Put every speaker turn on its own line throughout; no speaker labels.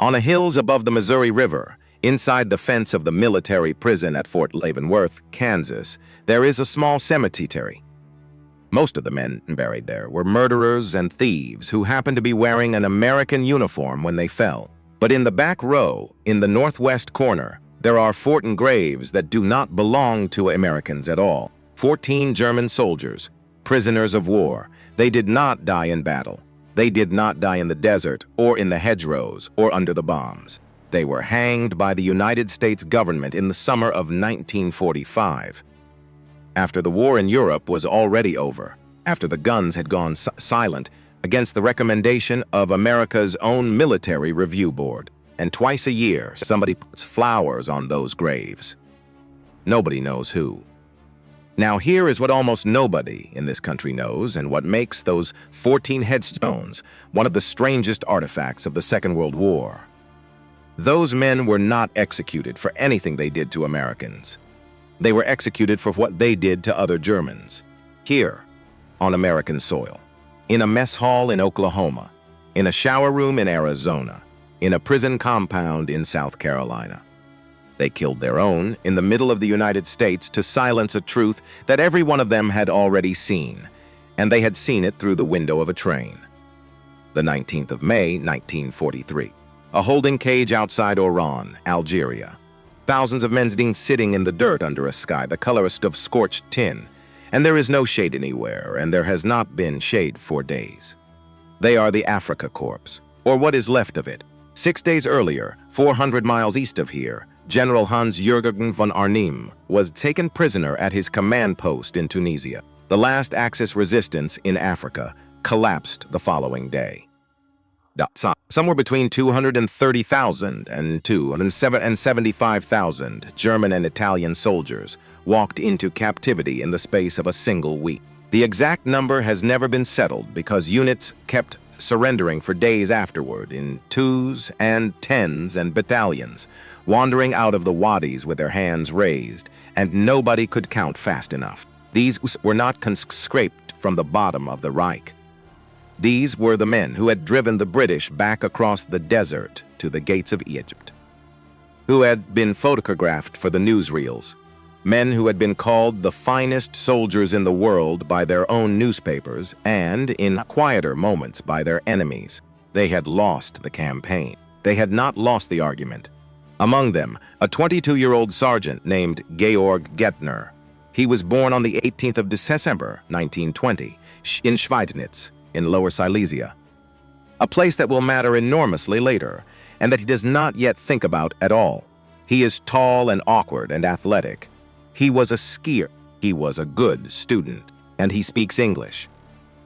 On the hills above the Missouri River, inside the fence of the military prison at Fort Leavenworth, Kansas, there is a small cemetery. Most of the men buried there were murderers and thieves who happened to be wearing an American uniform when they fell. But in the back row, in the northwest corner, there are 14 graves that do not belong to Americans at all. 14 German soldiers, prisoners of war. They did not die in battle. They did not die in the desert or in the hedgerows or under the bombs. They were hanged by the United States government in the summer of 1945. After the war in Europe was already over, after the guns had gone silent, against the recommendation of America's own military review board, and twice a year somebody puts flowers on those graves. Nobody knows who. Now here is what almost nobody in this country knows, and what makes those 14 headstones one of the strangest artifacts of the Second World War. Those men were not executed for anything they did to Americans. They were executed for what they did to other Germans, here, on American soil, in a mess hall in Oklahoma, in a shower room in Arizona, in a prison compound in South Carolina. They killed their own in the middle of the United States to silence a truth that every one of them had already seen, and they had seen it through the window of a train. The 19th of May, 1943. A holding cage outside Oran, Algeria. Thousands of men sitting in the dirt under a sky the colorest of scorched tin, and there is no shade anywhere, and there has not been shade for days. They are the Afrika Corps, or what is left of it. 6 days earlier, 400 miles east of here, General Hans-Jürgen von Arnim was taken prisoner at his command post in Tunisia. The last Axis resistance in Africa collapsed the following day. Somewhere between 230,000 and 275,000 German and Italian soldiers walked into captivity in the space of a single week. The exact number has never been settled because units kept surrendering for days afterward in 2s and 10s and battalions, wandering out of the wadis with their hands raised, and nobody could count fast enough. These were not scraped from the bottom of the Reich. These were the men who had driven the British back across the desert to the gates of Egypt, who had been photographed for the newsreels, men who had been called the finest soldiers in the world by their own newspapers and, in quieter moments, by their enemies. They had lost the campaign. They had not lost the argument. Among them, a 22-year-old sergeant named Georg Gettner. He was born on the 18th of December, 1920, in Schweidnitz, in Lower Silesia, a place that will matter enormously later, and that he does not yet think about at all. He is tall and awkward and athletic. He was a skier. He was a good student, and he speaks English.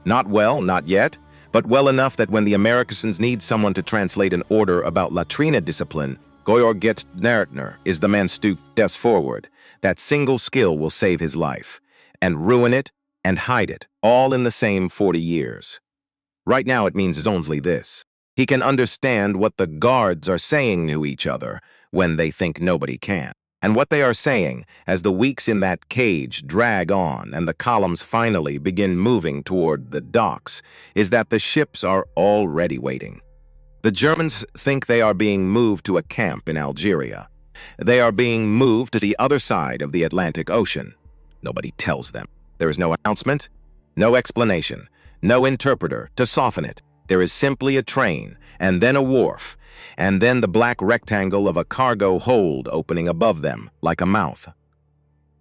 Not well, not yet, but well enough that when the Americans need someone to translate an order about latrina discipline, Georg Gettner is the man stooped forward. That single skill will save his life, and ruin it, and hide it, all in the same 40 years. Right now it means only this. He can understand what the guards are saying to each other when they think nobody can. And what they are saying as the weeks in that cage drag on and the columns finally begin moving toward the docks is that the ships are already waiting. The Germans think they are being moved to a camp in Algeria. They are being moved to the other side of the Atlantic Ocean. Nobody tells them. There is no announcement, no explanation, no interpreter to soften it. There is simply a train, and then a wharf, and then the black rectangle of a cargo hold opening above them, like a mouth.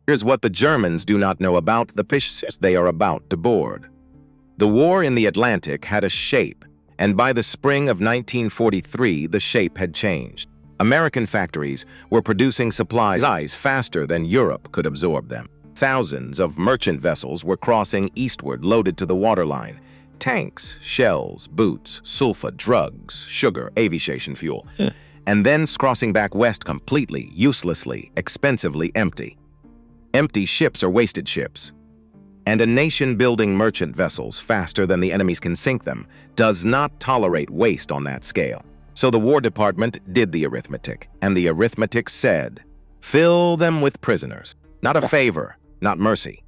Here's what the Germans do not know about the ships they are about to board. The war in the Atlantic had a shape, and by the spring of 1943, the shape had changed. American factories were producing supplies faster than Europe could absorb them. Thousands of merchant vessels were crossing eastward loaded to the waterline. Tanks, shells, boots, sulfa, drugs, sugar, aviation fuel. And then crossing back west completely, uselessly, expensively empty. Empty ships are wasted ships. And a nation building merchant vessels faster than the enemies can sink them does not tolerate waste on that scale. So the War Department did the arithmetic, and the arithmetic said, fill them with prisoners. Not a favor, not mercy.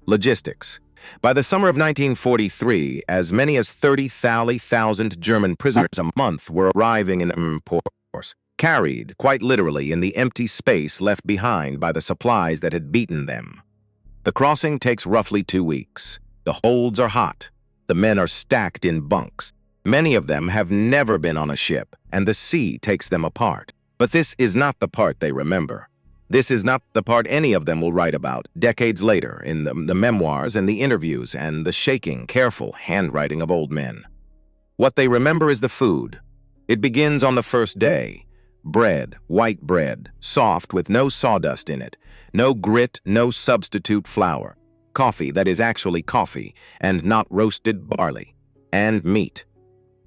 Logistics. By the summer of 1943, as many as 30,000 German prisoners a month were arriving in ports, carried, quite literally, in the empty space left behind by the supplies that had beaten them. The crossing takes roughly 2 weeks. The holds are hot. The men are stacked in bunks. Many of them have never been on a ship, and the sea takes them apart. But this is not the part they remember. This is not the part any of them will write about decades later in the memoirs and the interviews and the shaking, careful handwriting of old men. What they remember is the food. It begins on the first day. Bread, white bread, soft with no sawdust in it, no grit, no substitute flour. Coffee that is actually coffee and not roasted barley. And meat.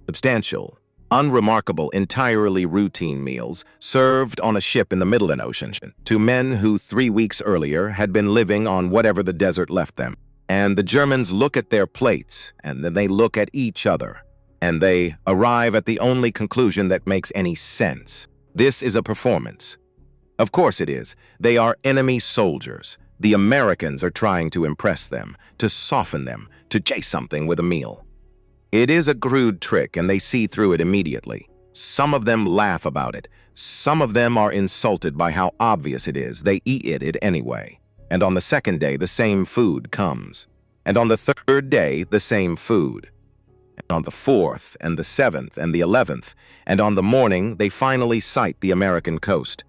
Substantial, unremarkable, entirely routine meals served on a ship in the Midland Ocean to men who 3 weeks earlier had been living on whatever the desert left them. And the Germans look at their plates, and then they look at each other, and they arrive at the only conclusion that makes any sense. This is a performance. Of course it is. They are enemy soldiers. The Americans are trying to impress them, to soften them, to chase something with a meal. It is a crude trick, and they see through it immediately. Some of them laugh about it. Some of them are insulted by how obvious it is. They eat it anyway. And on the second day, the same food comes. And on the third day, the same food. And on the fourth, and the seventh, and the 11th, and on the morning, they finally sight the American coast.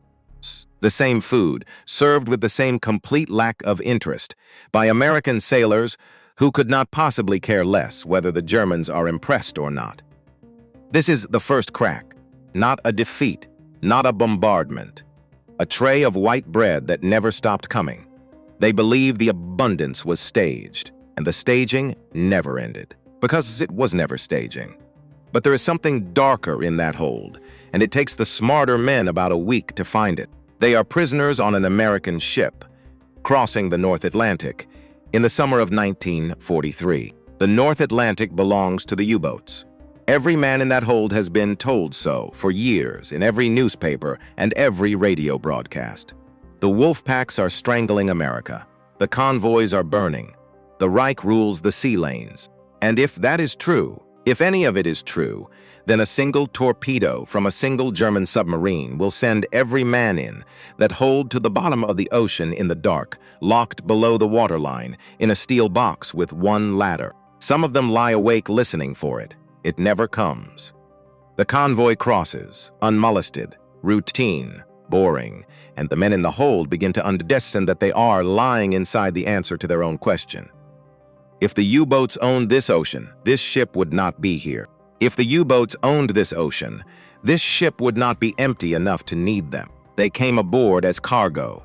The same food, served with the same complete lack of interest, by American sailors who could not possibly care less whether the Germans are impressed or not. This is the first crack, not a defeat, not a bombardment. A tray of white bread that never stopped coming. They believe the abundance was staged, and the staging never ended, because it was never staging. But there is something darker in that hold, and it takes the smarter men about a week to find it. They are prisoners on an American ship, crossing the North Atlantic, in the summer of 1943. The North Atlantic belongs to the U-boats. Every man in that hold has been told so for years in every newspaper and every radio broadcast. The wolf packs are strangling America. The convoys are burning. The Reich rules the sea lanes. And if that is true, if any of it is true, then a single torpedo from a single German submarine will send every man in that hold to the bottom of the ocean in the dark, locked below the waterline, in a steel box with one ladder. Some of them lie awake listening for it. It never comes. The convoy crosses, unmolested, routine, boring, and the men in the hold begin to understand that they are lying inside the answer to their own question. If the U-boats owned this ocean, this ship would not be here. If the U-boats owned this ocean, this ship would not be empty enough to need them. They came aboard as cargo.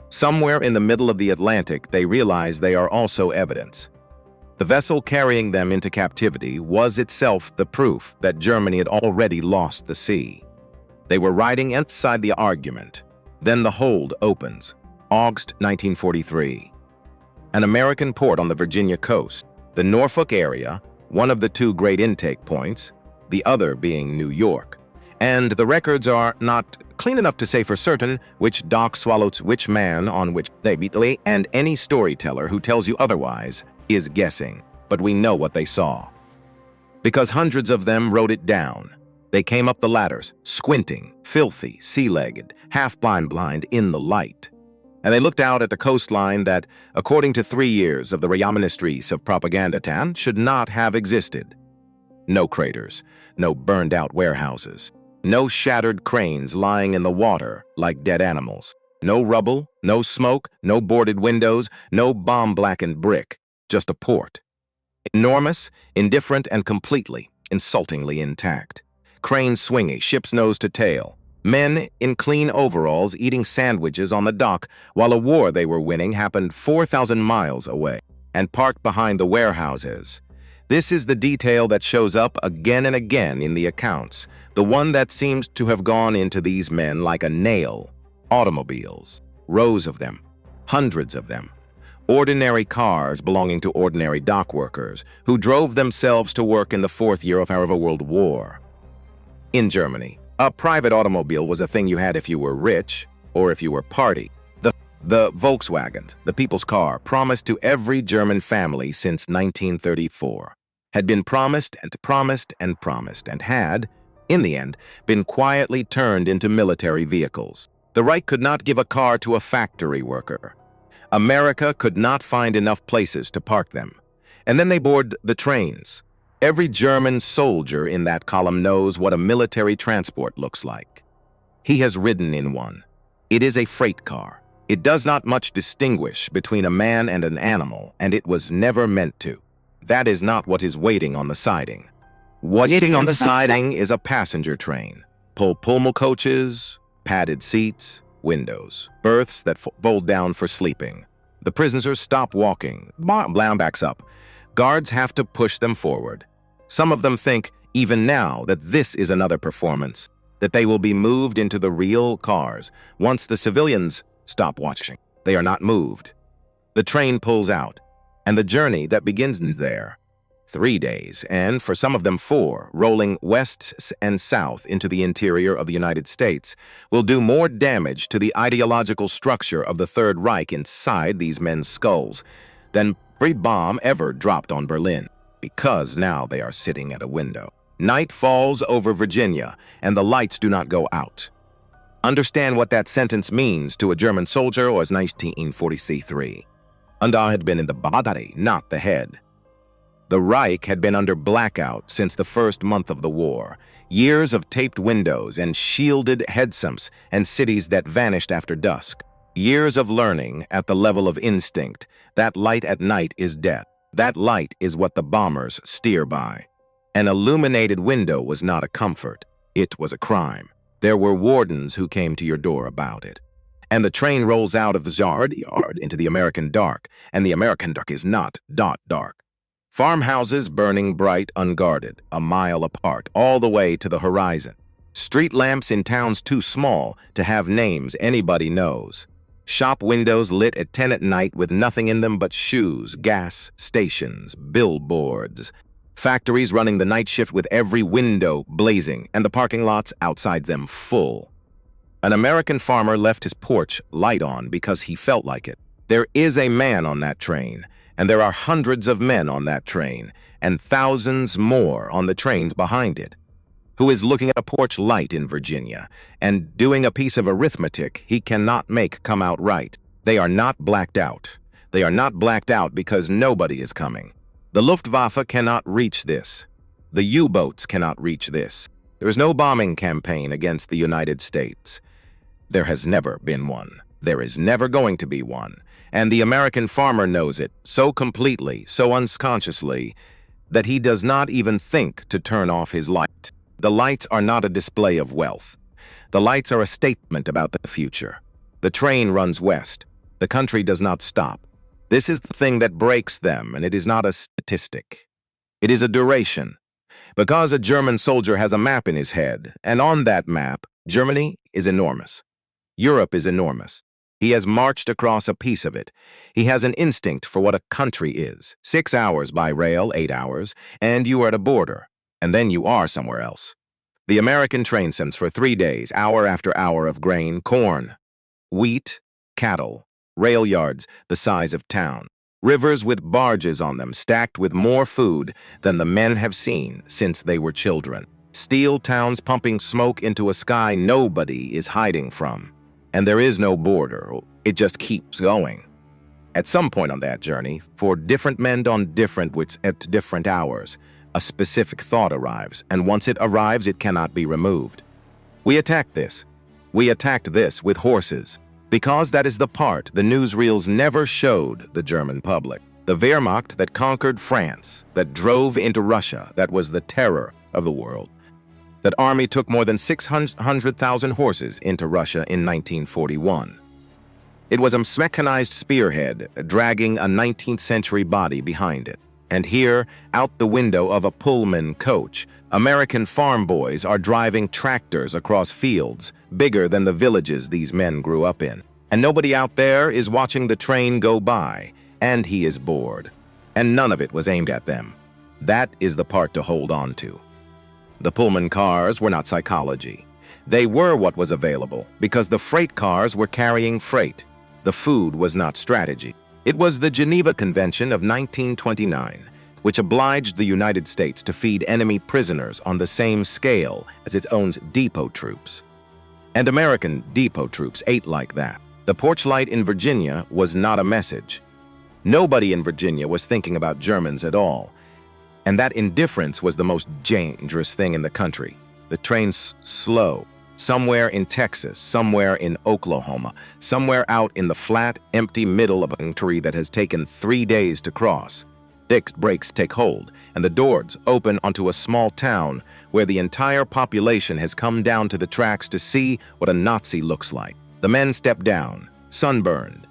Somewhere in the middle of the Atlantic, they realize they are also evidence. The vessel carrying them into captivity was itself the proof that Germany had already lost the sea. They were riding inside the argument. Then the hold opens. August 1943. An American port on the Virginia coast, the Norfolk area, one of the two great intake points, the other being New York. And the records are not clean enough to say for certain which dock swallowed which man on which day, and any storyteller who tells you otherwise is guessing, but we know what they saw. Because hundreds of them wrote it down. They came up the ladders, squinting, filthy, sea-legged, half-blind in the light. And they looked out at the coastline that, according to 3 years of the Ministries of Propaganda, should not have existed. No craters, no burned-out warehouses, no shattered cranes lying in the water like dead animals, no rubble, no smoke, no boarded windows, no bomb-blackened brick, just a port. Enormous, indifferent, and completely, insultingly intact. Cranes swinging, ship's nose to tail. Men in clean overalls eating sandwiches on the dock while a war they were winning happened 4,000 miles away and parked behind the warehouses. This is the detail that shows up again and again in the accounts, the one that seems to have gone into these men like a nail. Automobiles, rows of them, hundreds of them. Ordinary cars belonging to ordinary dock workers who drove themselves to work in the 4th year of our World War. In Germany, a private automobile was a thing you had if you were rich or if you were party. The The Volkswagen, the people's car, promised to every German family since 1934, had been promised and promised and promised and had, in the end, been quietly turned into military vehicles. The Reich could not give a car to a factory worker. America could not find enough places to park them. And then they board the trains. Every German soldier in that column knows what a military transport looks like. He has ridden in one. It is a freight car. It does not much distinguish between a man and an animal, and it was never meant to. That is not what is waiting on the siding. Waiting on the siding is a passenger train. Pullman coaches, padded seats, windows, berths that fold down for sleeping. The prisoners stop walking. Blam backs up. Guards have to push them forward. Some of them think, even now, that this is another performance, that they will be moved into the real cars once the civilians stop watching. They are not moved. The train pulls out, and the journey that begins there, 3 days, and for some of them 4, rolling west and south into the interior of the United States, will do more damage to the ideological structure of the Third Reich inside these men's skulls than every bomb ever dropped on Berlin, because now they are sitting at a window. Night falls over Virginia, and the lights do not go out. Understand what that sentence means to a German soldier or as 1943. And I had been in the body, not the head. The Reich had been under blackout since the first month of the war. Years of taped windows and shielded headsumps and cities that vanished after dusk. Years of learning at the level of instinct. That light at night is death. That light is what the bombers steer by. An illuminated window was not a comfort. It was a crime. There were wardens who came to your door about it. And the train rolls out of the yard into the American dark, and the American dark is not dark. Farmhouses burning bright, unguarded, a mile apart, all the way to the horizon. Street lamps in towns too small to have names anybody knows. Shop windows lit at 10 at night with nothing in them but shoes, gas stations, billboards. Factories running the night shift with every window blazing and the parking lots outside them full. An American farmer left his porch light on because he felt like it. There is a man on that train, and there are hundreds of men on that train, and thousands more on the trains behind it, who is looking at a porch light in Virginia and doing a piece of arithmetic he cannot make come out right. They are not blacked out. They are not blacked out because nobody is coming. The Luftwaffe cannot reach this. The U-boats cannot reach this. There is no bombing campaign against the United States. There has never been one. There is never going to be one. And the American farmer knows it so completely, so unconsciously, that he does not even think to turn off his light. The lights are not a display of wealth. The lights are a statement about the future. The train runs west. The country does not stop. This is the thing that breaks them, and it is not a statistic. It is a duration. Because a German soldier has a map in his head, and on that map, Germany is enormous. Europe is enormous. He has marched across a piece of it. He has an instinct for what a country is. 6 hours by rail, 8 hours, and you are at a border, and then you are somewhere else. The American train sends for 3 days, hour after hour of grain, corn, wheat, cattle, rail yards the size of town, rivers with barges on them stacked with more food than the men have seen since they were children. Steel towns pumping smoke into a sky nobody is hiding from. And there is no border. It just keeps going. At some point on that journey, for different men on different wits at different hours, a specific thought arrives, and once it arrives, it cannot be removed. We attacked this. We attacked this with horses, because that is the part the newsreels never showed the German public. The Wehrmacht that conquered France, that drove into Russia, that was the terror of the world. That army took more than 600,000 horses into Russia in 1941. It was a mechanized spearhead dragging a 19th century body behind it. And here, out the window of a Pullman coach, American farm boys are driving tractors across fields bigger than the villages these men grew up in. And nobody out there is watching the train go by, and he is bored. And none of it was aimed at them. That is the part to hold on to. The Pullman cars were not psychology. They were what was available because the freight cars were carrying freight. The food was not strategy. It was the Geneva Convention of 1929, which obliged the United States to feed enemy prisoners on the same scale as its own depot troops. And American depot troops ate like that. The porchlight in Virginia was not a message. Nobody in Virginia was thinking about Germans at all. And that indifference was the most dangerous thing in the country. The trains slow. Somewhere in Texas, somewhere in Oklahoma, somewhere out in the flat, empty middle of a country that has taken 3 days to cross. Disc brakes take hold, and the doors open onto a small town where the entire population has come down to the tracks to see what a Nazi looks like. The men step down, sunburned,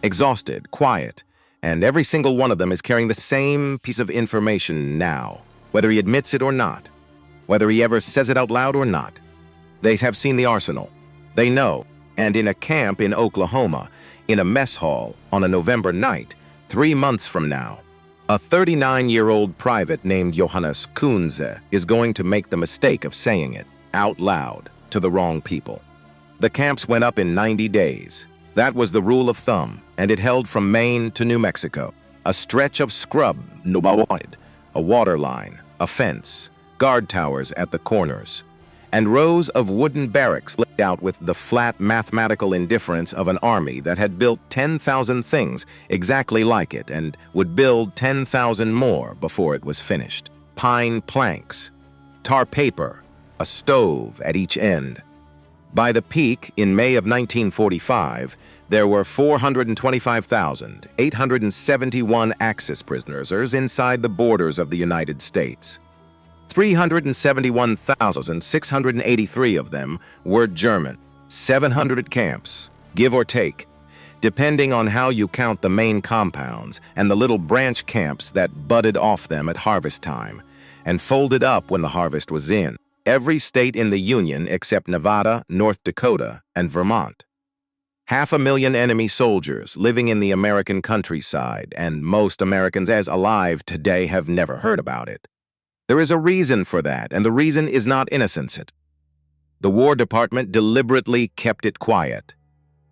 exhausted, quiet, and every single one of them is carrying the same piece of information now, whether he admits it or not, whether he ever says it out loud or not. They have seen the arsenal. They know. And in a camp in Oklahoma, in a mess hall on a November night, 3 months from now, a 39-year-old private named Johannes Kunze is going to make the mistake of saying it out loud to the wrong people. The camps went up in 90 days. That was the rule of thumb, and it held from Maine to New Mexico. A stretch of scrub, a water line, a fence, guard towers at the corners, and rows of wooden barracks laid out with the flat mathematical indifference of an army that had built 10,000 things exactly like it and would build 10,000 more before it was finished. Pine planks, tar paper, a stove at each end. By the peak, in May of 1945, there were 425,871 Axis prisoners inside the borders of the United States. 371,683 of them were German. 700 camps, give or take, depending on how you count the main compounds and the little branch camps that budded off them at harvest time and folded up when the harvest was in. Every state in the Union except Nevada, North Dakota, and Vermont. 500,000 enemy soldiers living in the American countryside, and most Americans as alive today have never heard about it. There is a reason for that, and the reason is not innocence. The War Department deliberately kept it quiet.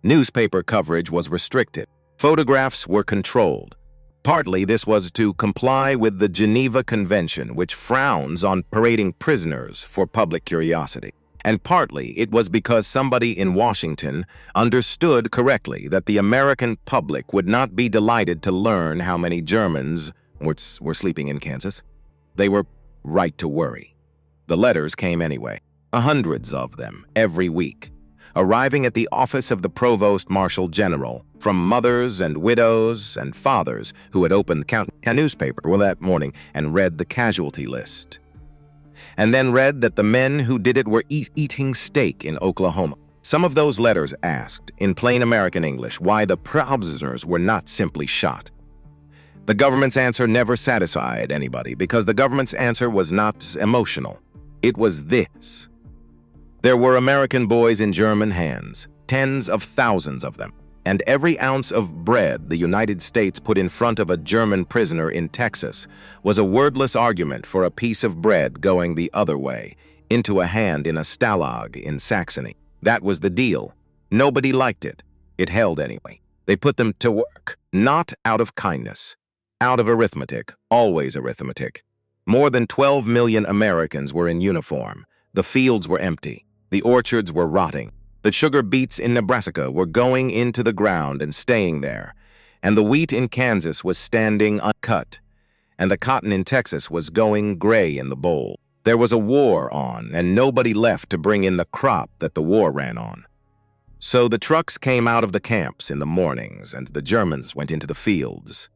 Newspaper coverage was restricted. Photographs were controlled. Partly this was to comply with the Geneva Convention, which frowns on parading prisoners for public curiosity. And partly it was because somebody in Washington understood correctly that the American public would not be delighted to learn how many Germans were sleeping in Kansas. They were right to worry. The letters came anyway, hundreds of them every week, arriving at the office of the Provost Marshal General from mothers and widows and fathers who had opened the newspaper that morning and read the casualty list. And then read that the men who did it were eating steak in Oklahoma. Some of those letters asked, in plain American English, why the prisoners were not simply shot. The government's answer never satisfied anybody because the government's answer was not emotional. It was this. There were American boys in German hands, tens of thousands of them, and every ounce of bread the United States put in front of a German prisoner in Texas was a wordless argument for a piece of bread going the other way, into a hand in a stalag in Saxony. That was the deal. Nobody liked it. It held anyway. They put them to work, not out of kindness. Out of arithmetic, always arithmetic. More than 12 million Americans were in uniform. The fields were empty. The orchards were rotting. The sugar beets in Nebraska were going into the ground and staying there. And the wheat in Kansas was standing uncut. And the cotton in Texas was going gray in the bowl. There was a war on, and nobody left to bring in the crop that the war ran on. So the trucks came out of the camps in the mornings, and the Germans went into the fields.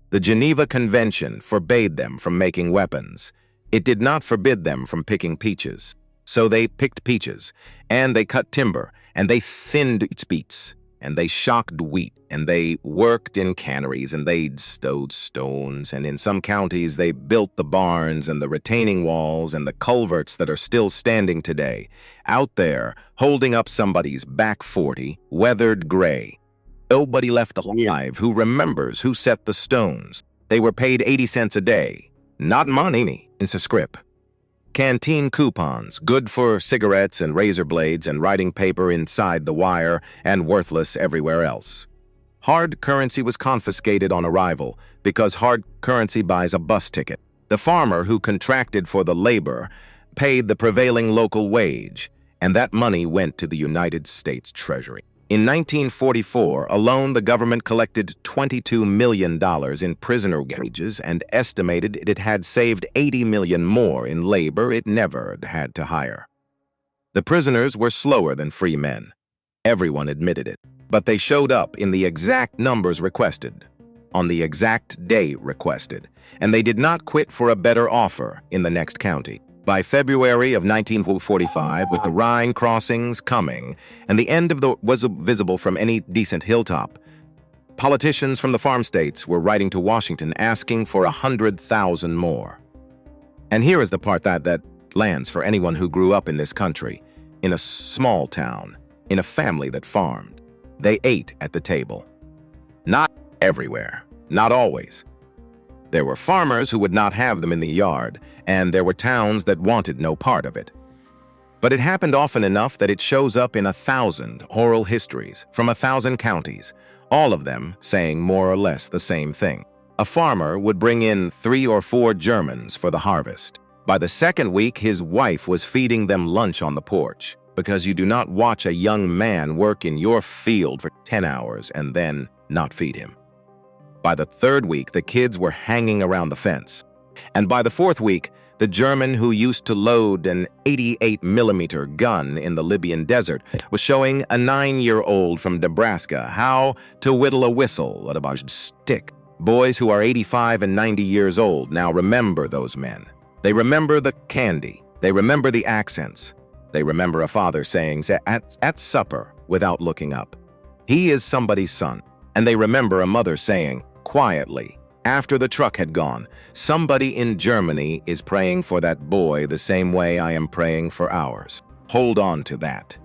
The Geneva Convention forbade them from making weapons. It did not forbid them from picking peaches. So they picked peaches, and they cut timber, and they thinned its beets, and they shocked wheat, and they worked in canneries, and they stowed stones, and in some counties they built the barns and the retaining walls and the culverts that are still standing today, out there holding up somebody's back 40, weathered gray. Nobody left alive who remembers who set the stones. They were paid 80 cents a day. Not money, in script. Canteen coupons, good for cigarettes and razor blades and writing paper inside the wire and worthless everywhere else. Hard currency was confiscated on arrival because hard currency buys a bus ticket. The farmer who contracted for the labor paid the prevailing local wage, and that money went to the United States Treasury. In 1944 alone, the government collected $22 million in prisoner wages and estimated it had saved $80 million more in labor it never had to hire. The prisoners were slower than free men. Everyone admitted it. But they showed up in the exact numbers requested, on the exact day requested, and they did not quit for a better offer in the next county. By February of 1945, with the Rhine crossings coming and the end of the was visible from any decent hilltop, politicians from the farm states were writing to Washington asking for 100,000 more. And here is the part that lands for anyone who grew up in this country, in a small town, in a family that farmed. They ate at the table. Not everywhere, not always. There were farmers who would not have them in the yard, and there were towns that wanted no part of it. But it happened often enough that it shows up in 1,000 oral histories from 1,000 counties, all of them saying more or less the same thing. A farmer would bring in 3 or 4 Germans for the harvest. By the second week, his wife was feeding them lunch on the porch, because you do not watch a young man work in your field for 10 hours and then not feed him. By the third week, the kids were hanging around the fence. And by the fourth week, the German who used to load an 88mm gun in the Libyan desert was showing a 9-year-old from Nebraska how to whittle a whistle at a stick. Boys who are 85 and 90 years old now remember those men. They remember the candy. They remember the accents. They remember a father saying at supper without looking up, "He is somebody's son." And they remember a mother saying, quietly, after the truck had gone, "Somebody in Germany is praying for that boy the same way I am praying for ours." Hold on to that.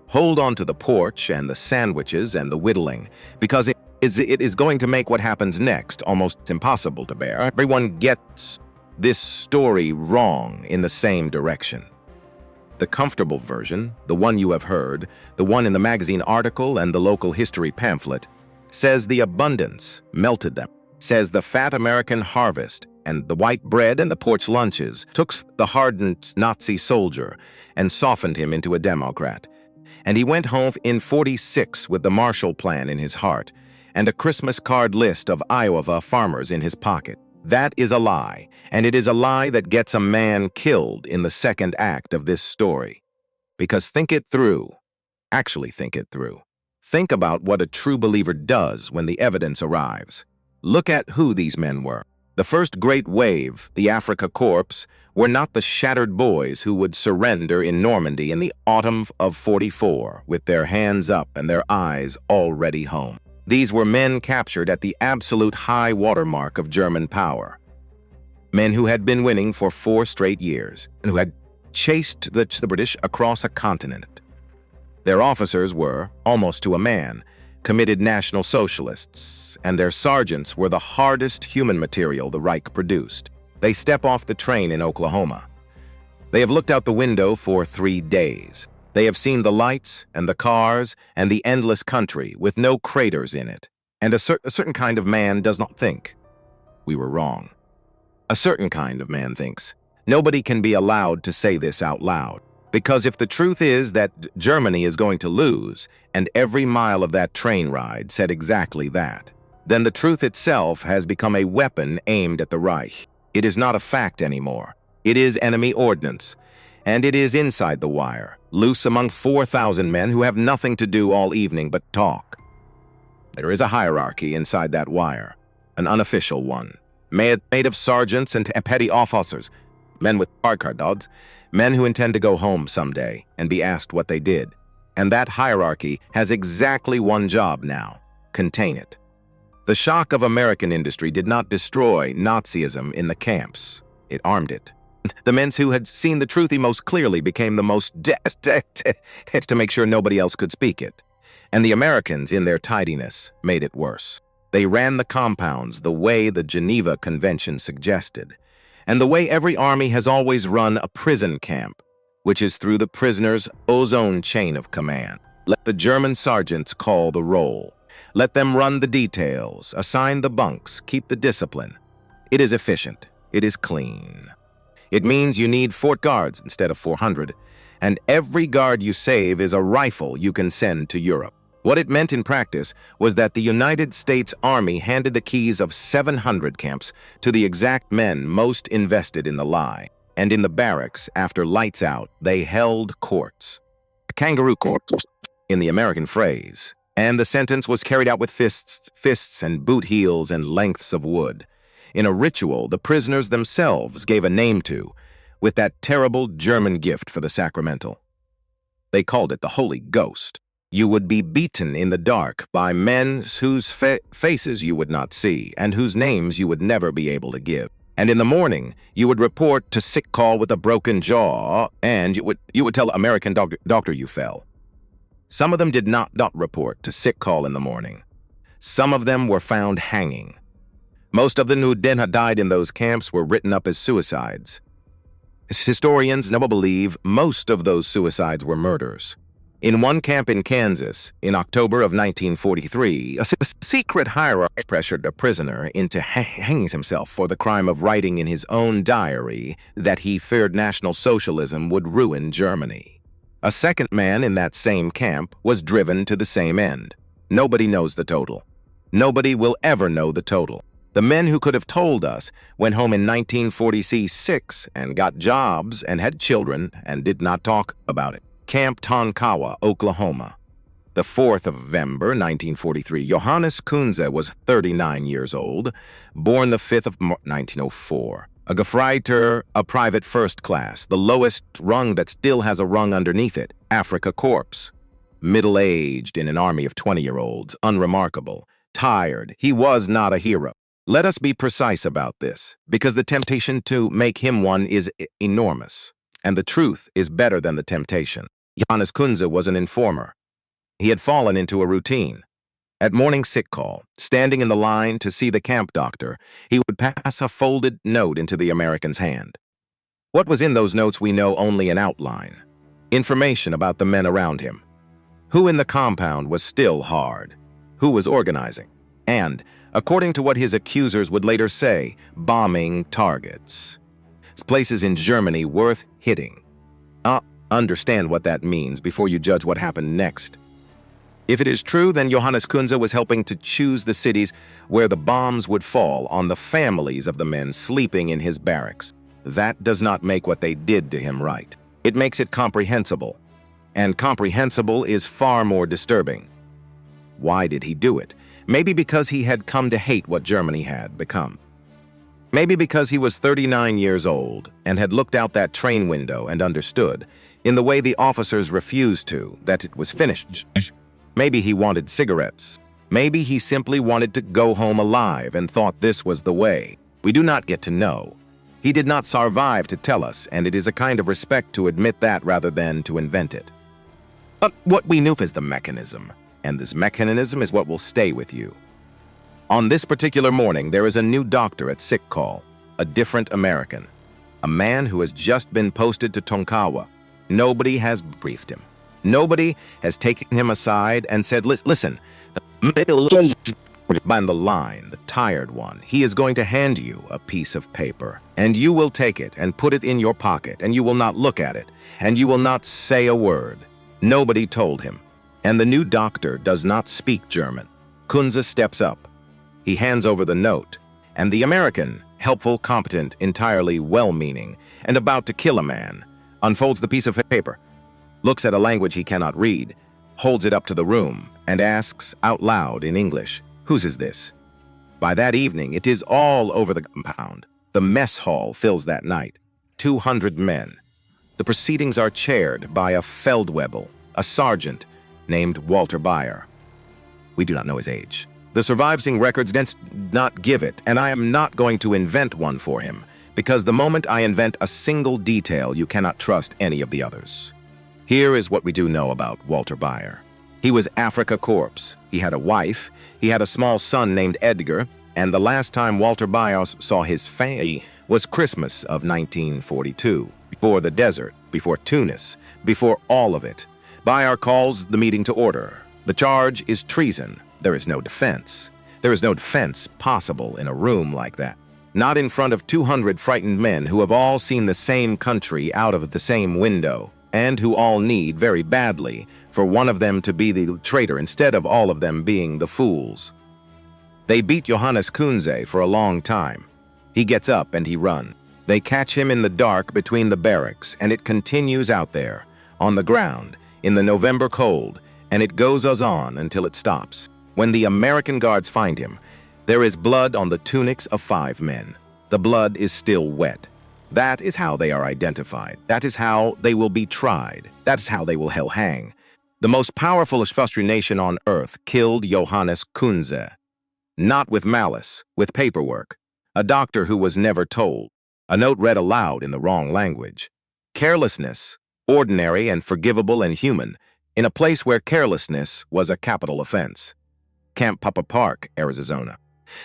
Hold on to the porch and the sandwiches and the whittling, because it is going to make what happens next almost impossible to bear. Everyone gets this story wrong in the same direction. The comfortable version, the one you have heard, the one in the magazine article and the local history pamphlet, says the abundance melted them, says the fat American harvest and the white bread and the porch lunches took the hardened Nazi soldier and softened him into a Democrat. And he went home in '46 with the Marshall Plan in his heart and a Christmas card list of Iowa farmers in his pocket. That is a lie, and it is a lie that gets a man killed in the second act of this story. Because think it through. Actually think it through. Think about what a true believer does when the evidence arrives. Look at who these men were. The first great wave, the Africa Corps, were not the shattered boys who would surrender in Normandy in the autumn of '44 with their hands up and their eyes already home. These were men captured at the absolute high watermark of German power. Men who had been winning for 4 straight years and who had chased the British across a continent. Their officers were, almost to a man, committed National Socialists, and their sergeants were the hardest human material the Reich produced. They step off the train in Oklahoma. They have looked out the window for 3 days. They have seen the lights and the cars and the endless country with no craters in it. And a certain kind of man does not think. We were wrong. A certain kind of man thinks. Nobody can be allowed to say this out loud. Because if the truth is that Germany is going to lose, and every mile of that train ride said exactly that, then the truth itself has become a weapon aimed at the Reich. It is not a fact anymore. It is enemy ordnance. And it is inside the wire, loose among 4,000 men who have nothing to do all evening but talk. There is a hierarchy inside that wire, an unofficial one, made of sergeants and petty officers, men with cards, men who intend to go home someday and be asked what they did. And that hierarchy has exactly one job now: contain it. The shock of American industry did not destroy Nazism in the camps. It armed it. The men who had seen the truth most clearly became the most to make sure nobody else could speak it. And the Americans, in their tidiness, made it worse. They ran the compounds the way the Geneva Convention suggested, and the way every army has always run a prison camp, which is through the prisoner's ozone chain of command. Let the German sergeants call the roll. Let them run the details, assign the bunks, keep the discipline. It is efficient. It is clean. It means you need 4 guards instead of 400, and every guard you save is a rifle you can send to Europe. What it meant in practice was that the United States Army handed the keys of 700 camps to the exact men most invested in the lie. And in the barracks, after lights out, they held courts. Kangaroo courts, in the American phrase. And the sentence was carried out with fists and boot heels and lengths of wood. In a ritual the prisoners themselves gave a name to, with that terrible German gift for the sacramental. They called it the Holy Ghost. You would be beaten in the dark by men whose faces you would not see and whose names you would never be able to give. And in the morning, you would report to sick call with a broken jaw, and you would tell American doctor you fell. Some of them did not report to sick call in the morning. Some of them were found hanging. Most of them who had died in those camps were written up as suicides. Historians now believe most of those suicides were murders. In one camp in Kansas, in October of 1943, a secret hierarchy pressured a prisoner into hanging himself for the crime of writing in his own diary that he feared National Socialism would ruin Germany. A second man in that same camp was driven to the same end. Nobody knows the total. Nobody will ever know the total. The men who could have told us went home in 1946 and got jobs and had children and did not talk about it. Camp Tonkawa, Oklahoma. The 4th of November, 1943, Johannes Kunze was 39 years old, born the 5th of March, 1904. A Gefreiter, a private first class, the lowest rung that still has a rung underneath it, Africa Corps. Middle-aged in an army of 20-year-olds, unremarkable, tired, he was not a hero. Let us be precise about this, because the temptation to make him one is enormous, and the truth is better than the temptation. Johannes Kunze was an informer. He had fallen into a routine. At morning sick call, standing in the line to see the camp doctor, he would pass a folded note into the American's hand. What was in those notes we know only an outline. Information about the men around him. Who in the compound was still hard. Who was organizing. And, according to what his accusers would later say, bombing targets. Places in Germany worth hitting. Understand what that means before you judge what happened next. If it is true, then Johannes Kunze was helping to choose the cities where the bombs would fall on the families of the men sleeping in his barracks. That does not make what they did to him right. It makes it comprehensible. And comprehensible is far more disturbing. Why did he do it? Maybe because he had come to hate what Germany had become. Maybe because he was 39 years old and had looked out that train window and understood, in the way the officers refused to, that it was finished. Maybe he wanted cigarettes. Maybe he simply wanted to go home alive and thought this was the way. We do not get to know. He did not survive to tell us, and it is a kind of respect to admit that rather than to invent it. But what we knew is the mechanism, and this mechanism is what will stay with you. On this particular morning, there is a new doctor at sick call, a different American, a man who has just been posted to Tonkawa. Nobody has briefed him. Nobody has taken him aside and said, listen, by the line, the tired one, he is going to hand you a piece of paper, and you will take it and put it in your pocket, and you will not look at it, and you will not say a word. Nobody told him. And the new doctor does not speak German. Kunze steps up. He hands over the note, and the American, helpful, competent, entirely well-meaning, and about to kill a man, unfolds the piece of paper, looks at a language he cannot read, holds it up to the room, and asks out loud in English, "Whose is this?" By that evening, it is all over the compound. The mess hall fills that night. 200 men. The proceedings are chaired by a Feldwebel, a sergeant named Walter Bayer. We do not know his age. The surviving records do not give it, and I am not going to invent one for him, because the moment I invent a single detail, you cannot trust any of the others. Here is what we do know about Walter Bayer. He was Africa Corps. He had a wife. He had a small son named Edgar, and the last time Walter Bayer saw his family was Christmas of 1942, before the desert, before Tunis, before all of it. Bayer calls the meeting to order. The charge is treason. There is no defense. There is no defense possible in a room like that. Not in front of 200 frightened men who have all seen the same country out of the same window, and who all need very badly for one of them to be the traitor instead of all of them being the fools. They beat Johannes Kunze for a long time. He gets up and he runs. They catch him in the dark between the barracks, and it continues out there, on the ground, in the November cold, and it goes on until it stops. When the American guards find him, there is blood on the tunics of 5 men. The blood is still wet. That is how they are identified. That is how they will be tried. That is how they will hang. The most powerful Austrian nation on earth killed Johannes Kunze. Not with malice, with paperwork. A doctor who was never told. A note read aloud in the wrong language. Carelessness, ordinary and forgivable and human, in a place where carelessness was a capital offense. Camp Papa Park, Arizona.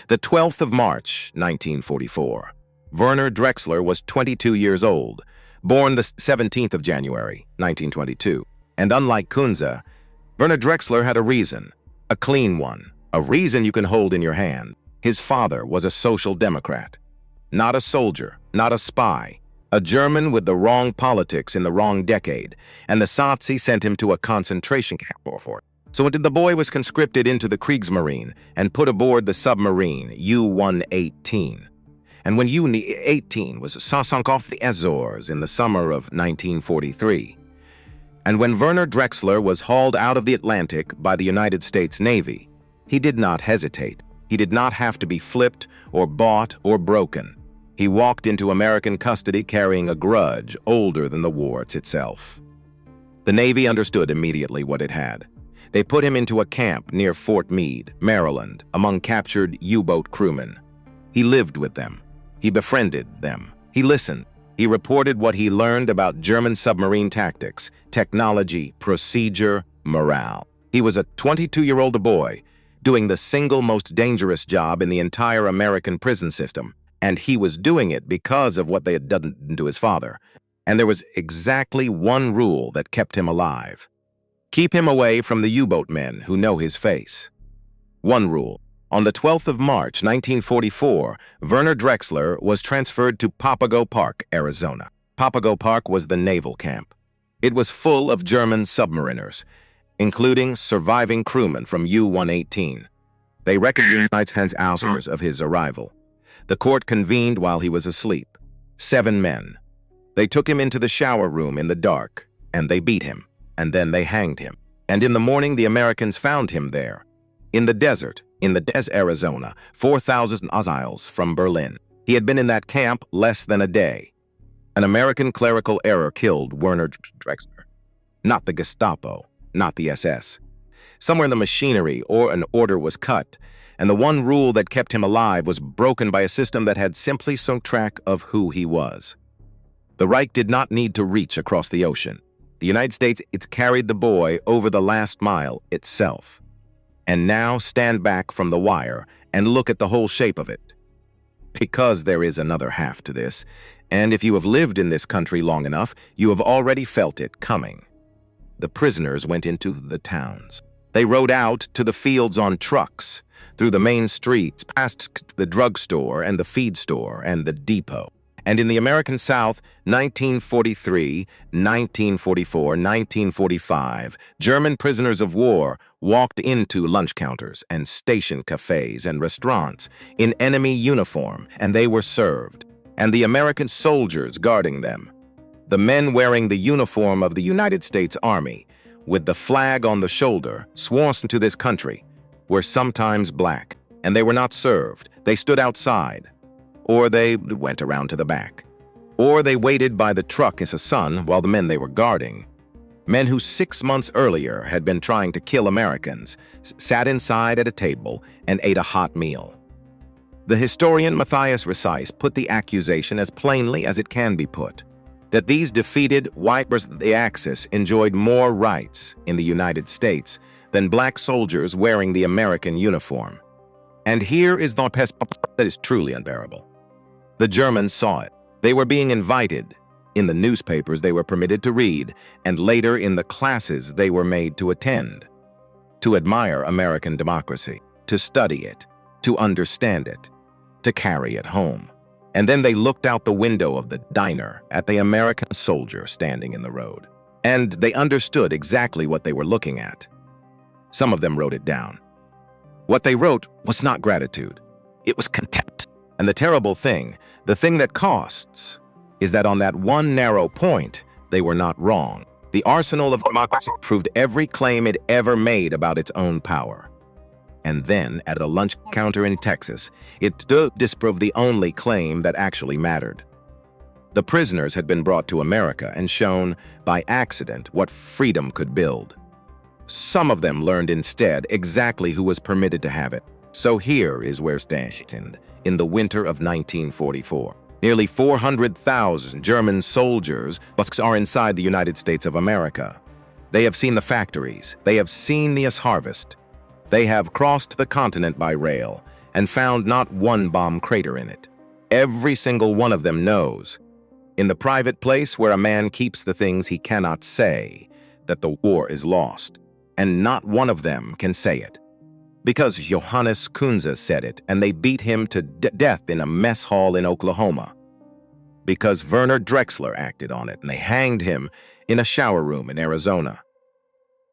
The 12th of March, 1944. Werner Drexler was 22 years old, born the 17th of January, 1922. And unlike Kunze, Werner Drexler had a reason, a clean one, a reason you can hold in your hand. His father was a social democrat. Not a soldier, not a spy, a German with the wrong politics in the wrong decade, and the Nazi sent him to a concentration camp for it. So the boy was conscripted into the Kriegsmarine and put aboard the submarine U-118. And when U-18 was sunk off the Azores in the summer of 1943, and when Werner Drexler was hauled out of the Atlantic by the United States Navy, he did not hesitate. He did not have to be flipped or bought or broken. He walked into American custody carrying a grudge older than the war itself. The Navy understood immediately what it had. They put him into a camp near Fort Meade, Maryland, among captured U-boat crewmen. He lived with them. He befriended them. He listened. He reported what he learned about German submarine tactics, technology, procedure, morale. He was a 22-year-old boy doing the single most dangerous job in the entire American prison system, and he was doing it because of what they had done to his father. And there was exactly one rule that kept him alive. Keep him away from the U-boat men who know his face. One rule. On the 12th of March, 1944, Werner Drexler was transferred to Papago Park, Arizona. Papago Park was the naval camp. It was full of German submariners, including surviving crewmen from U-118. They recognized Hans hours of his arrival. The court convened while he was asleep. 7 men. They took him into the shower room in the dark, and they beat him, and then they hanged him. And in the morning, the Americans found him there, in the desert, Arizona, 4,000 miles from Berlin. He had been in that camp less than a day. An American clerical error killed Werner Drexler. Not the Gestapo, not the SS. Somewhere in the machinery or an order was cut, and the one rule that kept him alive was broken by a system that had simply some track of who he was. The Reich did not need to reach across the ocean. The United States, it's carried the boy over the last mile itself. And now stand back from the wire and look at the whole shape of it. Because there is another half to this, and if you have lived in this country long enough, you have already felt it coming. The prisoners went into the towns. They rode out to the fields on trucks, through the main streets, past the drugstore and the feed store and the depot. And in the American South, 1943, 1944, 1945, German prisoners of war walked into lunch counters and station cafes and restaurants in enemy uniform, and they were served. And the American soldiers guarding them, the men wearing the uniform of the United States Army, with the flag on the shoulder, sworn to this country, were sometimes black, and they were not served. They stood outside, or they went around to the back, or they waited by the truck as a sun while the men they were guarding, men who 6 months earlier had been trying to kill Americans, sat inside at a table and ate a hot meal. The historian Matthias Reis put the accusation as plainly as it can be put, that these defeated wipers of the Axis enjoyed more rights in the United States than black soldiers wearing the American uniform. And here is the pest that is truly unbearable. The Germans saw it. They were being invited. In the newspapers they were permitted to read, and later in the classes they were made to attend. to admire American democracy, to study it, to understand it, to carry it home. And then they looked out the window of the diner at the American soldier standing in the road. And they understood exactly what they were looking at. Some of them wrote it down. What they wrote was not gratitude. It was contempt. And the terrible thing, the thing that costs, is that on that one narrow point, they were not wrong. The arsenal of democracy proved every claim it ever made about its own power. And then, at a lunch counter in Texas, it disproved the only claim that actually mattered. The prisoners had been brought to America and shown, by accident, what freedom could build. Some of them learned instead exactly who was permitted to have it. So here is where stands in the winter of 1944. Nearly 400,000 German soldiers are inside the United States of America. They have seen the factories. They have seen the harvest. They have crossed the continent by rail and found not one bomb crater in it. Every single one of them knows, in the private place where a man keeps the things he cannot say, that the war is lost. And not one of them can say it. Because Johannes Kunze said it, and they beat him to death in a mess hall in Oklahoma. Because Werner Drexler acted on it, and they hanged him in a shower room in Arizona.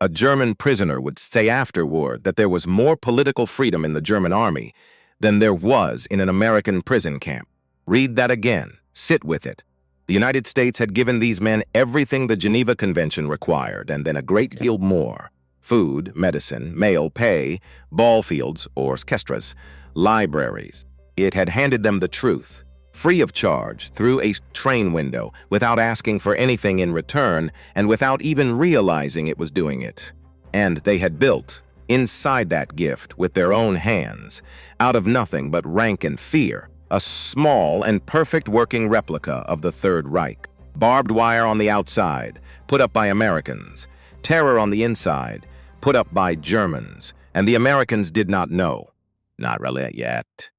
A German prisoner would say afterward that there was more political freedom in the German army than there was in an American prison camp. Read that again. Sit with it. The United States had given these men everything the Geneva Convention required, and then a great deal more. Food, medicine, mail, pay, ball fields, orchestras, libraries. It had handed them the truth, free of charge, through a train window, without asking for anything in return, and without even realizing it was doing it. And they had built, inside that gift, with their own hands, out of nothing but rank and fear, a small and perfect working replica of the Third Reich. Barbed wire on the outside, put up by Americans. Terror on the inside, put up by Germans, and the Americans did not know. Not really yet.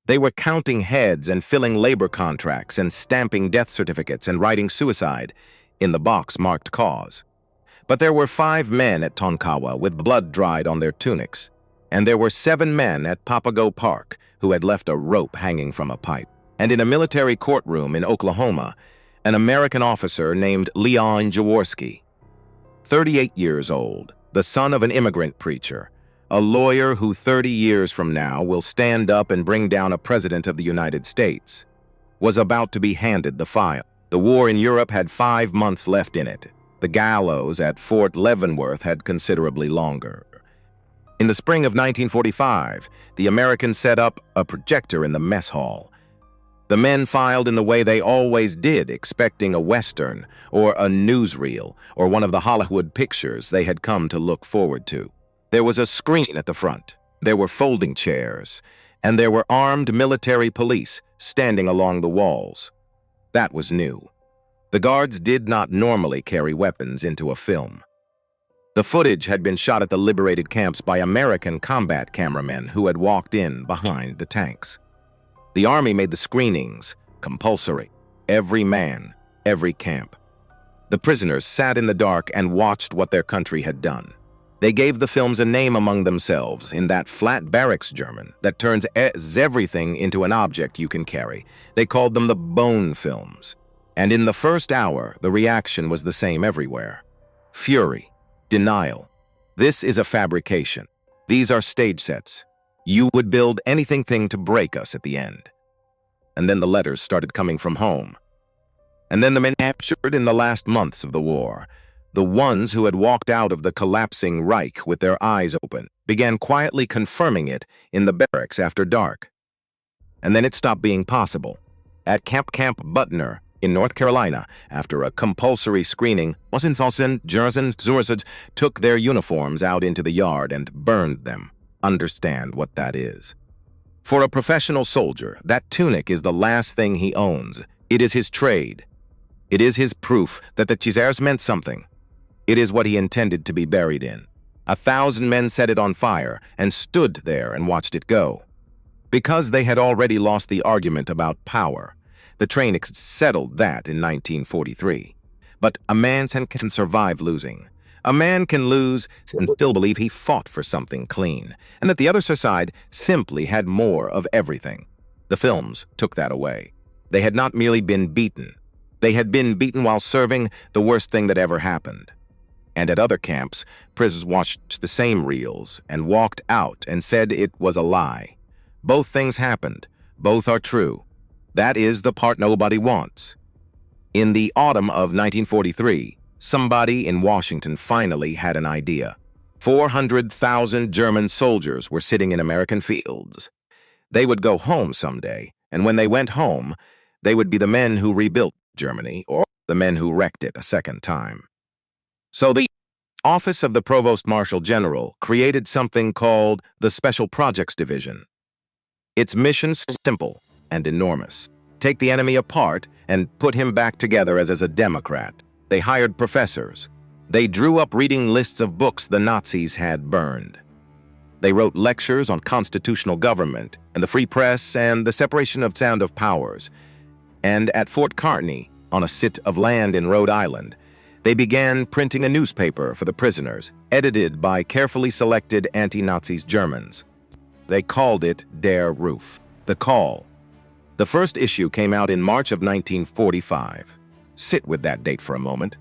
They were counting heads and filling labor contracts and stamping death certificates and writing suicide in the box marked cause. But there were 5 men at Tonkawa with blood dried on their tunics, and there were 7 men at Papago Park who had left a rope hanging from a pipe. And in a military courtroom in Oklahoma, an American officer named Leon Jaworski, 38 years old, the son of an immigrant preacher, a lawyer who 30 years from now will stand up and bring down a president of the United States, was about to be handed the file. The war in Europe had 5 months left in it. The gallows at Fort Leavenworth had considerably longer. In the spring of 1945, the Americans set up a projector in the mess hall. The men filed in the way they always did, expecting a Western or a newsreel or one of the Hollywood pictures they had come to look forward to. There was a screen at the front. There were folding chairs, and there were armed military police standing along the walls. That was new. The guards did not normally carry weapons into a film. The footage had been shot at the liberated camps by American combat cameramen who had walked in behind the tanks. The Army made the screenings compulsory. Every man, every camp. The prisoners sat in the dark and watched what their country had done. They gave the films a name among themselves in that flat barracks German that turns everything into an object you can carry. They called them the bone films. And in the first hour, the reaction was the same everywhere. Fury, denial. This is a fabrication. These are stage sets. You would build anything to break us at the end. And then the letters started coming from home. And then the men captured in the last months of the war, the ones who had walked out of the collapsing Reich with their eyes open, began quietly confirming it in the barracks after dark. And then it stopped being possible. At Camp Butner in North Carolina, after a compulsory screening, Jersey took their uniforms out into the yard and burned them. Understand what that is. For a professional soldier, that tunic is the last thing he owns. It is his trade. It is his proof that the Chizers meant something. It is what he intended to be buried in. 1,000 men set it on fire and stood there and watched it go. Because they had already lost the argument about power, the train settled that in 1943. But a man can survive losing. A man can lose and still believe he fought for something clean, and that the other side simply had more of everything. The films took that away. They had not merely been beaten. They had been beaten while serving the worst thing that ever happened. And at other camps, prisoners watched the same reels and walked out and said it was a lie. Both things happened. Both are true. That is the part nobody wants. In the autumn of 1943, somebody in Washington finally had an idea. 400,000 German soldiers were sitting in American fields. They would go home someday, and when they went home, they would be the men who rebuilt Germany or the men who wrecked it a second time. So the Office of the Provost Marshal General created something called the Special Projects Division. Its mission simple and enormous. Take the enemy apart and put him back together as a Democrat. They hired professors. They drew up reading lists of books the Nazis had burned. They wrote lectures on constitutional government and the free press and the separation of sound of powers. And at Fort Carney, on a sit of land in Rhode Island, they began printing a newspaper for the prisoners, edited by carefully selected anti-Nazis Germans. They called it Der Ruf, the call. The first issue came out in March of 1945. Sit with that date for a moment.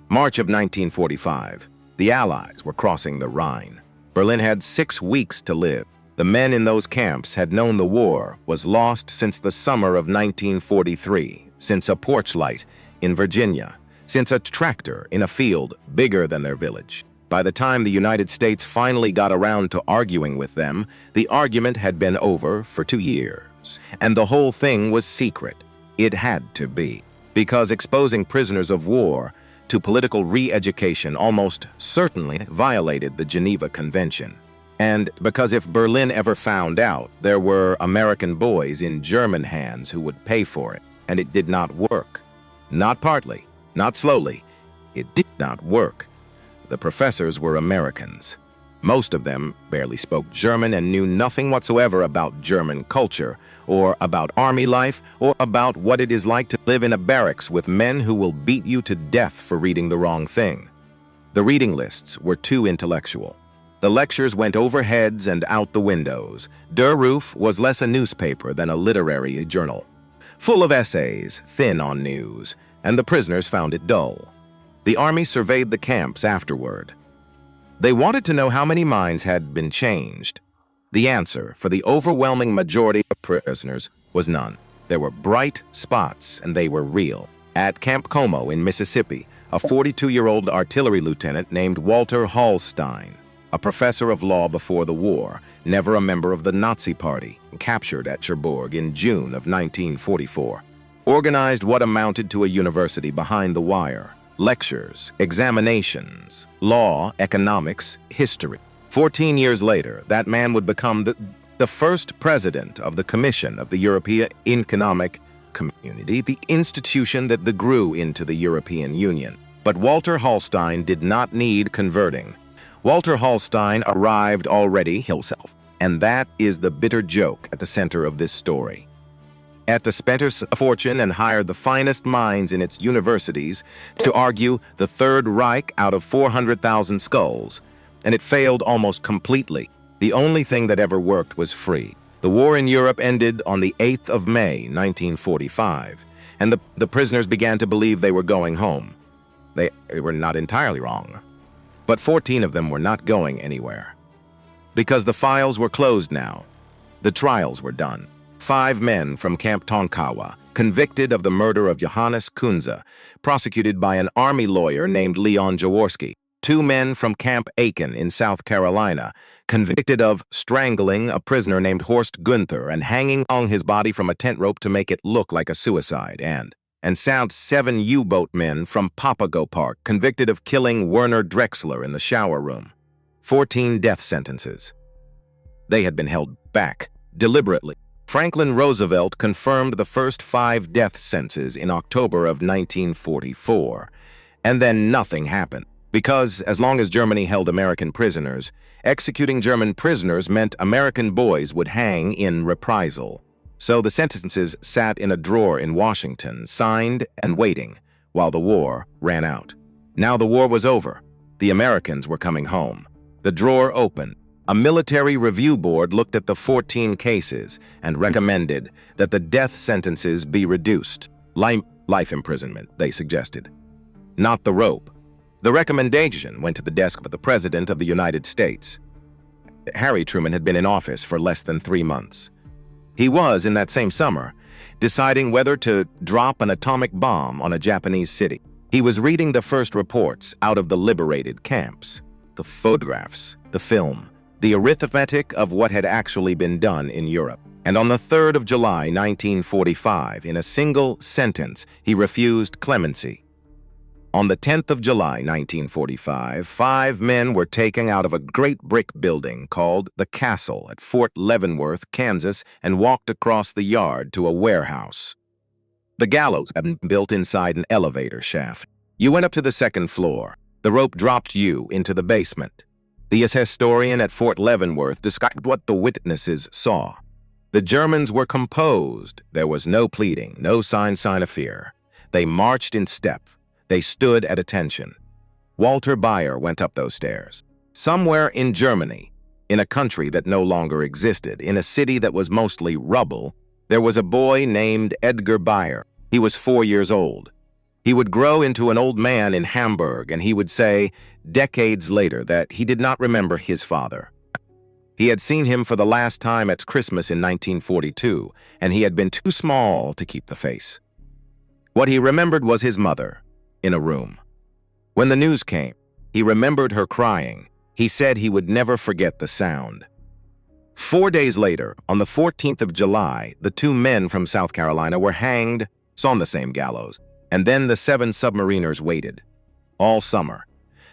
March of 1945. The Allies were crossing the Rhine. Berlin had 6 weeks to live. The men in those camps had known the war was lost since the summer of 1943, since a porch light in Virginia, since a tractor in a field bigger than their village. By the time the United States finally got around to arguing with them, the argument had been over for 2 years, and the whole thing was secret. It had to be, because exposing prisoners of war to political re-education almost certainly violated the Geneva Convention. And because if Berlin ever found out, there were American boys in German hands who would pay for it, and it did not work. Not partly, not slowly. It did not work. The professors were Americans. Most of them barely spoke German and knew nothing whatsoever about German culture, or about army life, or about what it is like to live in a barracks with men who will beat you to death for reading the wrong thing. The reading lists were too intellectual. The lectures went over heads and out the windows. Der Ruf was less a newspaper than a literary journal, full of essays, thin on news, and the prisoners found it dull. The army surveyed the camps afterward. They wanted to know how many minds had been changed. The answer for the overwhelming majority of prisoners was none. There were bright spots, and they were real. At Camp Como in Mississippi, a 42-year-old artillery lieutenant named Walter Hallstein, a professor of law before the war, never a member of the Nazi Party, captured at Cherbourg in June of 1944, organized what amounted to a university behind the wire. Lectures, examinations, law, economics, history. 14 years later, that man would become the first president of the Commission of the European Economic Community, the institution that grew into the European Union. But Walter Hallstein did not need converting. Walter Hallstein arrived already himself, and that is the bitter joke at the center of this story. Etta spent her fortune and hired the finest minds in its universities to argue the Third Reich out of 400,000 skulls, and it failed almost completely. The only thing that ever worked was free. The war in Europe ended on the 8th of May, 1945, and the prisoners began to believe they were going home. They were not entirely wrong, but 14 of them were not going anywhere. Because the files were closed now, the trials were done. 5 men from Camp Tonkawa, convicted of the murder of Johannes Kunze, prosecuted by an army lawyer named Leon Jaworski. 2 men from Camp Aiken in South Carolina, convicted of strangling a prisoner named Horst Gunther and hanging on his body from a tent rope to make it look like a suicide. And 7 U-boat men from Papago Park, convicted of killing Werner Drexler in the shower room. 14 death sentences. They had been held back, deliberately. Franklin Roosevelt confirmed the first 5 death sentences in October of 1944, and then nothing happened. Because as long as Germany held American prisoners, executing German prisoners meant American boys would hang in reprisal. So the sentences sat in a drawer in Washington, signed and waiting, while the war ran out. Now the war was over. The Americans were coming home. The drawer opened. A military review board looked at the 14 cases and recommended that the death sentences be reduced. Life imprisonment, they suggested. Not the rope. The recommendation went to the desk of the President of the United States. Harry Truman had been in office for less than 3 months. He was, in that same summer, deciding whether to drop an atomic bomb on a Japanese city. He was reading the first reports out of the liberated camps, the photographs, the film, the arithmetic of what had actually been done in Europe. And on the 3rd of July, 1945, in a single sentence, he refused clemency. On the 10th of July, 1945, 5 men were taken out of a great brick building called the Castle at Fort Leavenworth, Kansas, and walked across the yard to a warehouse. The gallows had been built inside an elevator shaft. You went up to the 2nd floor. The rope dropped you into the basement. The historian at Fort Leavenworth described what the witnesses saw. The Germans were composed. There was no pleading, no sign of fear. They marched in step. They stood at attention. Walter Bayer went up those stairs. Somewhere in Germany, in a country that no longer existed, in a city that was mostly rubble, there was a boy named Edgar Bayer. He was 4 years old. He would grow into an old man in Hamburg, and he would say, decades later, that he did not remember his father. He had seen him for the last time at Christmas in 1942, and he had been too small to keep the face. What he remembered was his mother, in a room. When the news came, he remembered her crying. He said he would never forget the sound. 4 days later, on the 14th of July, the 2 men from South Carolina were hanged on the same gallows, and then the 7 submariners waited. All summer,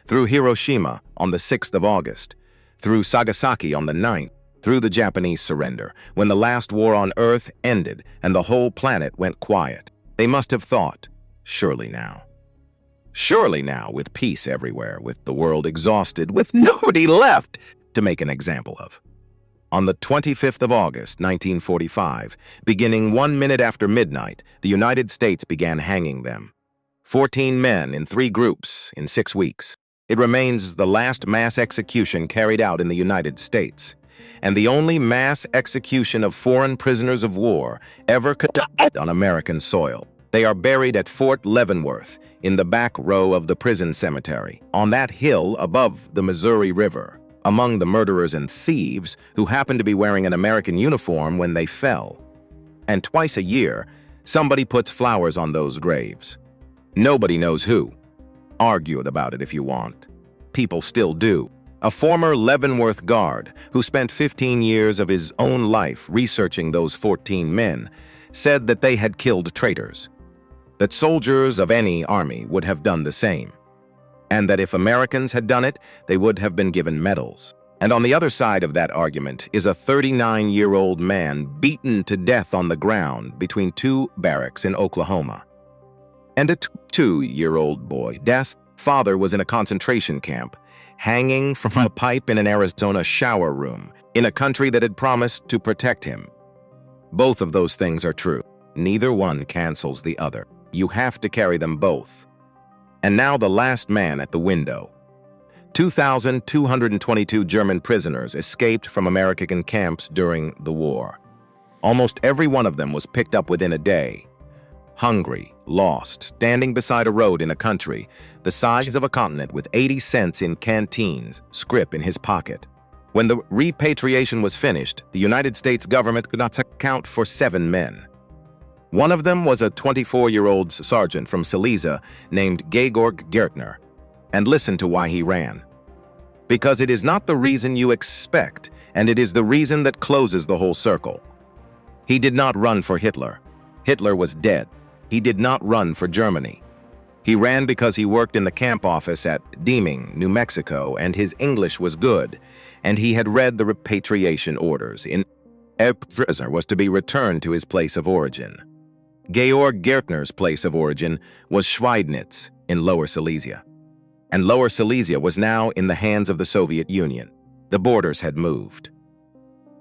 through Hiroshima on the 6th of August, through Nagasaki on the 9th, through the Japanese surrender, when the last war on Earth ended and the whole planet went quiet. They must have thought, surely now, with peace everywhere, with the world exhausted, with nobody left to make an example of. On the 25th of August, 1945, beginning 1 minute after midnight, the United States began hanging them. 14 men in 3 groups in 6 weeks. It remains the last mass execution carried out in the United States, and the only mass execution of foreign prisoners of war ever conducted on American soil. They are buried at Fort Leavenworth, in the back row of the prison cemetery, on that hill above the Missouri River, among the murderers and thieves who happened to be wearing an American uniform when they fell. And twice a year, somebody puts flowers on those graves. Nobody knows who. Argue about it if you want. People still do. A former Leavenworth guard who spent 15 years of his own life researching those 14 men said that they had killed traitors, that soldiers of any army would have done the same, and that if Americans had done it, they would have been given medals. And on the other side of that argument is a 39-year-old man beaten to death on the ground between 2 barracks in Oklahoma. And a 2-year-old boy, Death's father, was in a concentration camp, hanging from a pipe in an Arizona shower room, in a country that had promised to protect him. Both of those things are true. Neither one cancels the other. You have to carry them both. And now the last man at the window. 2,222 German prisoners escaped from American camps during the war. Almost every one of them was picked up within a day. Hungry, lost, standing beside a road in a country the size of a continent with 80 cents in canteens, scrip in his pocket. When the repatriation was finished, the United States government could not account for 7 men. One of them was a 24-year-old sergeant from Silesia named Georg Gertner. And listen to why he ran. Because it is not the reason you expect, and it is the reason that closes the whole circle. He did not run for Hitler. Hitler was dead. He did not run for Germany. He ran because he worked in the camp office at Deeming, New Mexico, and his English was good, and he had read the repatriation orders. Every prisoner was to be returned to his place of origin. Georg Gertner's place of origin was Schweidnitz in Lower Silesia. And Lower Silesia was now in the hands of the Soviet Union. The borders had moved.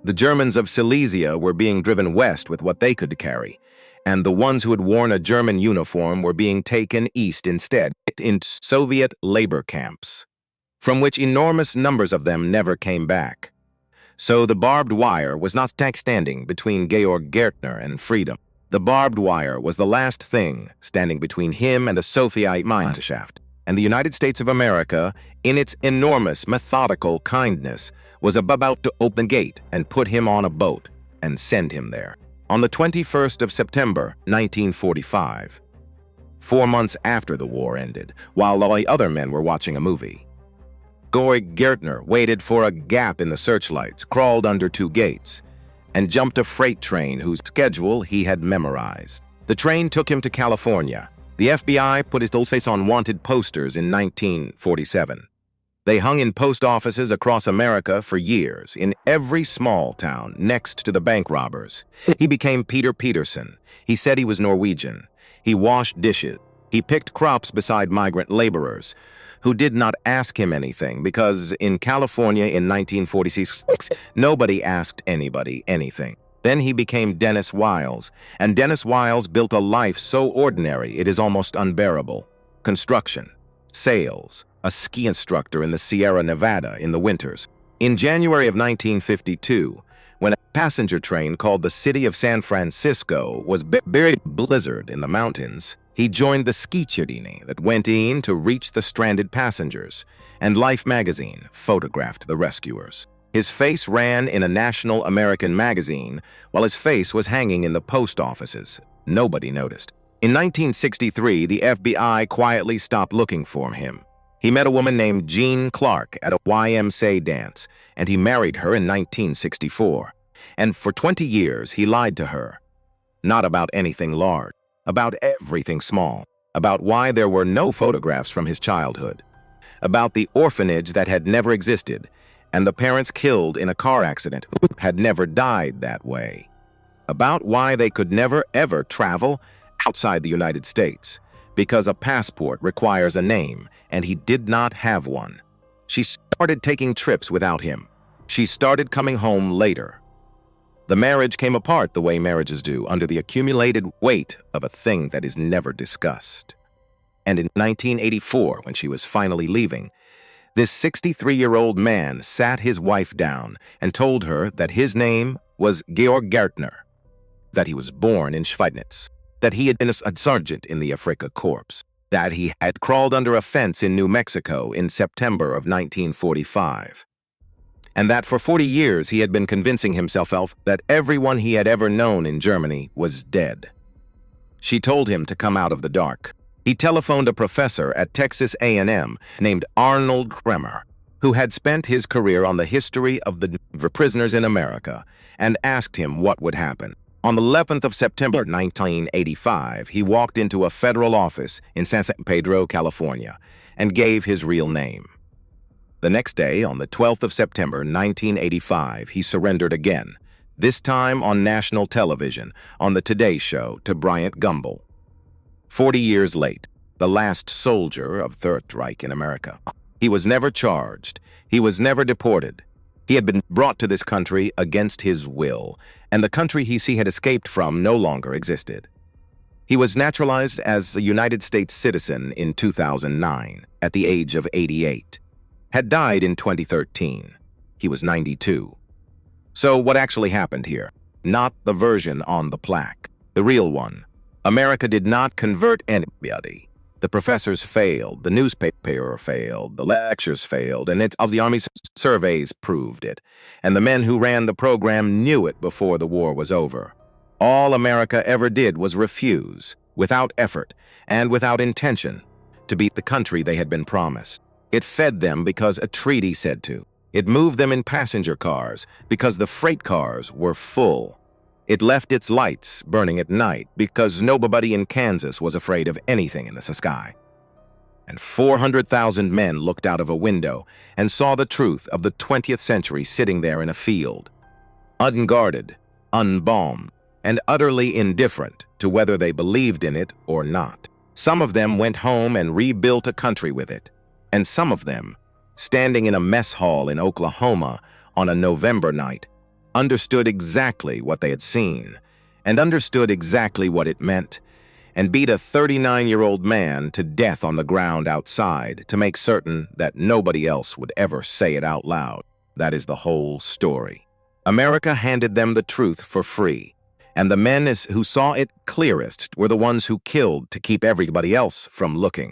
The Germans of Silesia were being driven west with what they could carry, and the ones who had worn a German uniform were being taken east instead, in Soviet labor camps. from which enormous numbers of them never came back. So the barbed wire was not standing between Georg Gärtner and freedom. The barbed wire was the last thing standing between him and a Soviet mine shaft. And the United States of America, in its enormous, methodical kindness, was about to open the gate and put him on a boat and send him there. On the 21st of September, 1945, 4 months after the war ended, while all the other men were watching a movie, Georg Gärtner waited for a gap in the searchlights, crawled under 2 gates, and jumped a freight train whose schedule he had memorized. The train took him to California. The FBI put his face on wanted posters in 1947. They hung in post offices across America for years, in every small town next to the bank robbers. He became Peter Peterson. He said he was Norwegian. He washed dishes. He picked crops beside migrant laborers who did not ask him anything, because in California in 1946, nobody asked anybody anything. Then he became Dennis Wiles, and Dennis Wiles built a life so ordinary it is almost unbearable. Construction, sales, a ski instructor in the Sierra Nevada in the winters. In January of 1952, when a passenger train called the City of San Francisco was buried in a blizzard in the mountains, he joined the ski chutney that went in to reach the stranded passengers, and Life magazine photographed the rescuers. His face ran in a national American magazine, while his face was hanging in the post offices. Nobody noticed. In 1963, the FBI quietly stopped looking for him. He met a woman named Jean Clark at a YMCA dance, and he married her in 1964. And for 20 years, he lied to her. Not about anything large, about everything small, about why there were no photographs from his childhood, about the orphanage that had never existed, and the parents killed in a car accident who had never died that way, about why they could never ever travel outside the United States, because a passport requires a name, and he did not have one. She started taking trips without him. She started coming home later. The marriage came apart the way marriages do, under the accumulated weight of a thing that is never discussed. And in 1984, when she was finally leaving, this 63-year-old man sat his wife down and told her that his name was Georg Gärtner, that he was born in Schweidnitz, that he had been a sergeant in the Afrika Corps, that he had crawled under a fence in New Mexico in September of 1945, and that for 40 years he had been convincing himself that everyone he had ever known in Germany was dead. She told him to come out of the dark. He telephoned a professor at Texas A&M named Arnold Kremer, who had spent his career on the history of the prisoners in America, and asked him what would happen. On the 11th of September 1985, he walked into a federal office in San Pedro, California, and gave his real name. The next day, on the 12th of September 1985, he surrendered again, this time on national television, on the Today Show, to Bryant Gumbel. 40 years late, the last soldier of Third Reich in America. He was never charged. He was never deported. He had been brought to this country against his will, and the country he had escaped from no longer existed. He was naturalized as a United States citizen in 2009, at the age of 88. Had died in 2013. He was 92. So what actually happened here? Not the version on the plaque, the real one. America did not convert anybody. The professors failed, the newspaper failed, the lectures failed, and the Army's surveys proved it. And the men who ran the program knew it before the war was over. All America ever did was refuse, without effort and without intention, to be the country they had been promised. It fed them because a treaty said to. It moved them in passenger cars because the freight cars were full. It left its lights burning at night because nobody in Kansas was afraid of anything in the sky. And 400,000 men looked out of a window and saw the truth of the 20th century sitting there in a field, unguarded, unbombed, and utterly indifferent to whether they believed in it or not. Some of them went home and rebuilt a country with it. And some of them, standing in a mess hall in Oklahoma on a November night, understood exactly what they had seen, and understood exactly what it meant, and beat a 39-year-old man to death on the ground outside to make certain that nobody else would ever say it out loud. That is the whole story. America handed them the truth for free, and the men who saw it clearest were the ones who killed to keep everybody else from looking.